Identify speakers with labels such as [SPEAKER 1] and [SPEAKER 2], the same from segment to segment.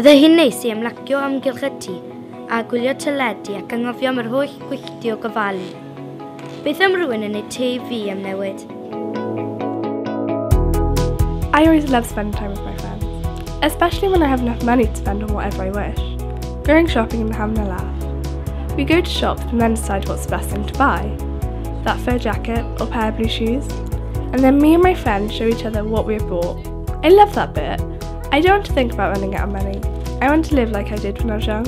[SPEAKER 1] Bydde hi'n neis i ymlacio amgylch y tŷ a gwylio teledu ac anghofio am yr holl gwyllti o gofalu. Beth am rhywun yn ei te fi am newid?
[SPEAKER 2] I always love spending time with my friends, especially when I have enough money to spend on whatever I wish. Going shopping and having a laugh. We go to shops and then decide what's the best thing to buy. That fur jacket or pair of blue shoes. And then me and my friends show each other what we've bought. I love that bit. I don't want to think about running out of money. I want to live like I did when I was young.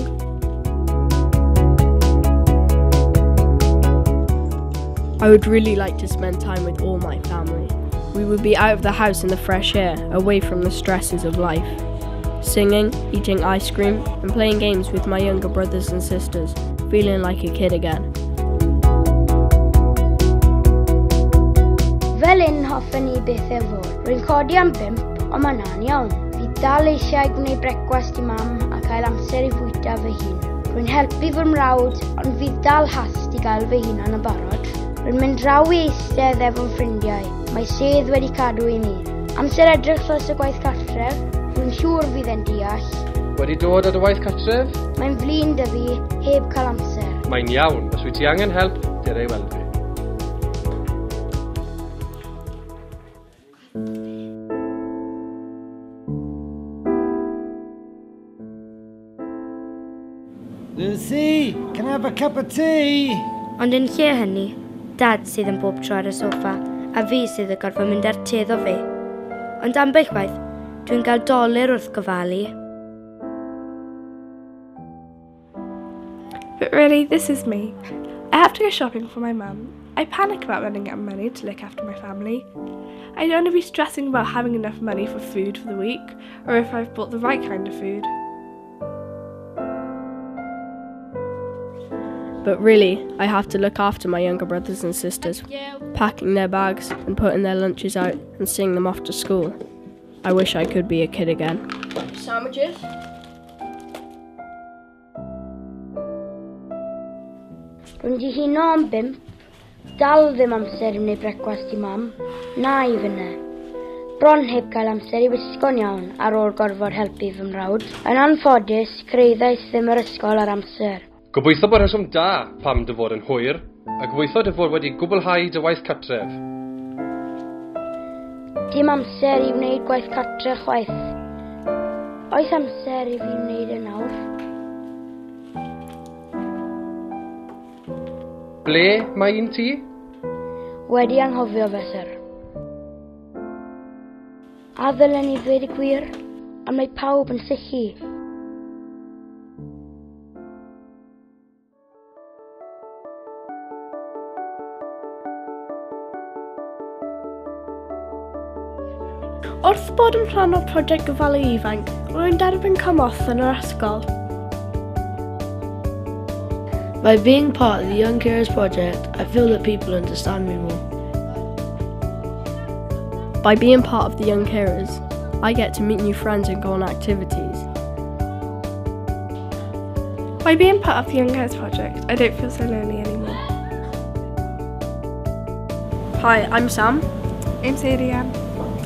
[SPEAKER 3] I would really like to spend time with all my family. We would be out of the house in the fresh air, away from the stresses of life. Singing, eating ice cream, and playing games with my younger brothers and sisters, feeling like a kid again.
[SPEAKER 4] Fel un hoffen i beth e fod. Rwy'n codi am 5, ond mae na'n iawn. Fi dal eisiau gwneud brecwast i mam a cael amser i fwyta fy hun. Rwy'n helpu fy mrawd, ond fi dal hast i gael fy hun yn y barod. Rwy'n mynd draw i eistedd efo'n ffrindiau. Mae sedd wedi cadw i ni. Amser edrych dros y gwaith cartref, rwy'n siŵr fydd e'n deall.
[SPEAKER 5] Wedi dod ar y waith cartref?
[SPEAKER 4] Mae'n flin dy fi, heb cael amser.
[SPEAKER 5] Mae'n iawn, os wyt ti angen help, dyr ei weld fi.
[SPEAKER 6] Lucy, can I have a cup of tea?
[SPEAKER 1] Ond yn lle hynny, Dad sydd yn bob tro ar y soffa, a fi sydd yn gorfod mynd ar tedd o fe. Ond ambell waith, dwi'n cael doler wrth gofalu.
[SPEAKER 2] But really, this is me. I have to go shopping for my mum. I panic about running out of money to look after my family. I don't want to be stressing about having enough money for food for the week, or if I've bought the right kind of food.
[SPEAKER 3] But really, I have to look after my younger brothers and sisters, packing their bags and putting their lunches out and seeing them off to school. I wish I could be a kid again. Sandwiches?
[SPEAKER 4] Rwy'n dihuno am 5, dal ddim amser i wneud brecwast i mam, na i fyna. Bron heb cael amser i wisgo'n iawn ar ôl gorfod helpu fy mrawd. Yn anffodus, creuddais ddim yr ysgol ar amser.
[SPEAKER 5] Gobeithio bod rheswm da pam dy fod yn hwyr, a gobeithio dy fod wedi gwblhau dy waith cartref.
[SPEAKER 4] Dim amser i wneud gwaith cartre chwaith. Oes amser i fi wneud y nawr?
[SPEAKER 5] Ble mae un ti?
[SPEAKER 4] Wedi anghofio fy syr. A ddylen ni ddweud y gwir, am mae pawb yn sychu.
[SPEAKER 2] Wrth bod yn rhan o prosiect gofalu ifanc, rwy'n derbyn cymorth yn yr ysgol.
[SPEAKER 7] By being part of the Young Carers Project, I feel that people understand me more.
[SPEAKER 3] By being part of the Young Carers, I get to meet new friends and go on activities.
[SPEAKER 2] By being part of the Young Carers Project, I don't feel so lonely anymore.
[SPEAKER 3] Hi, I'm Sam.
[SPEAKER 2] I'm Sadie-Ann.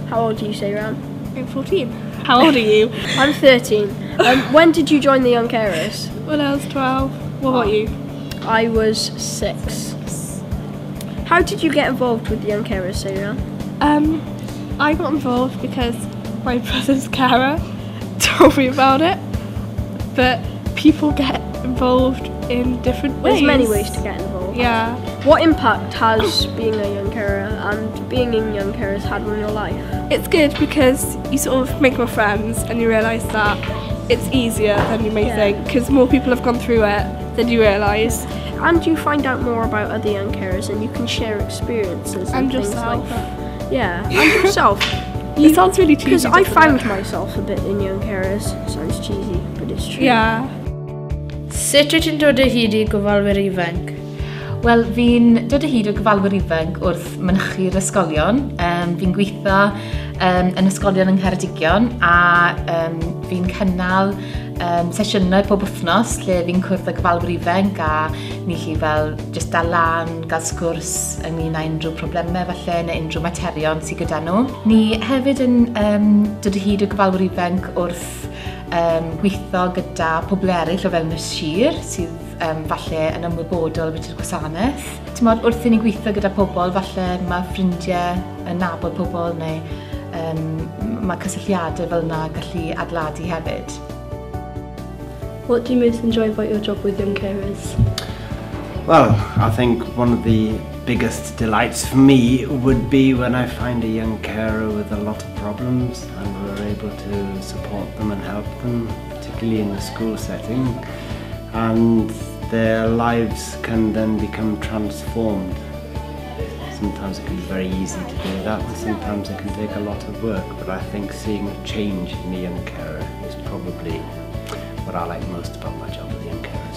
[SPEAKER 3] How old are you, Sayran?
[SPEAKER 2] I'm 14. How old are you?
[SPEAKER 3] I'm 13. When did you join the Young Carers?
[SPEAKER 2] When I was 12. What about you?
[SPEAKER 3] I was 6. How did you get involved with the Young Carers, Sayran?
[SPEAKER 2] I got involved because my brother's carer told me about it. But people get involved in different ways.
[SPEAKER 3] There's many ways to get involved.
[SPEAKER 2] Yeah.
[SPEAKER 3] What impact has being a young carer and being in Young Carers had on your life?
[SPEAKER 2] It's good because you sort of make more friends and you realise that it's easier than you may think, because more people have gone through it than you realise.
[SPEAKER 3] And you find out more about other young carers and you can share experiences and things
[SPEAKER 2] yourself.
[SPEAKER 3] like that. Yeah, and yourself.
[SPEAKER 2] It sounds really cheesy.
[SPEAKER 3] Because I found myself a bit in Young Carers. Sounds cheesy, but it's true.
[SPEAKER 2] Yeah.
[SPEAKER 7] Sut wyt ti'n dod o hyd i gofalwyr ifanc?
[SPEAKER 8] Wel, fi'n dod o hyd o gyfalwyr ifanc wrth mynychu'r ysgolion. Fi'n gweithio yn ysgolion yng Ngheredigion a fi'n cynnal sesiynau pob wythnos lle fi'n cwrdd â gyfalwyr ifanc a ni chi fel just dal lan, gael sgwrs ynglyn â unrhyw problemau falle neu unrhyw materion sydd gyda nhw. Ni hefyd yn dod o hyd o gyfalwyr ifanc wrth gweithio gyda pobl eraill o fewn y sir sydd falle yn ymwybodol beth yw'r gwasanaeth. Wrth i ni gweithio gyda pobl, falle mae ffrindiau yn nabod pobl neu mae cysylltiadau fel yna gallu adeiladu hefyd.
[SPEAKER 2] What do you most enjoy about your job with young carers?
[SPEAKER 9] Well, I think one of the biggest delights for me would be when I find a young carer with a lot of problems and we're able to support them and help them, particularly in the school setting, and their lives can then become transformed. Sometimes it can be very easy to do that, and sometimes it can take a lot of work, but I think seeing a change in a young carer is probably what I like most about my job with young carers.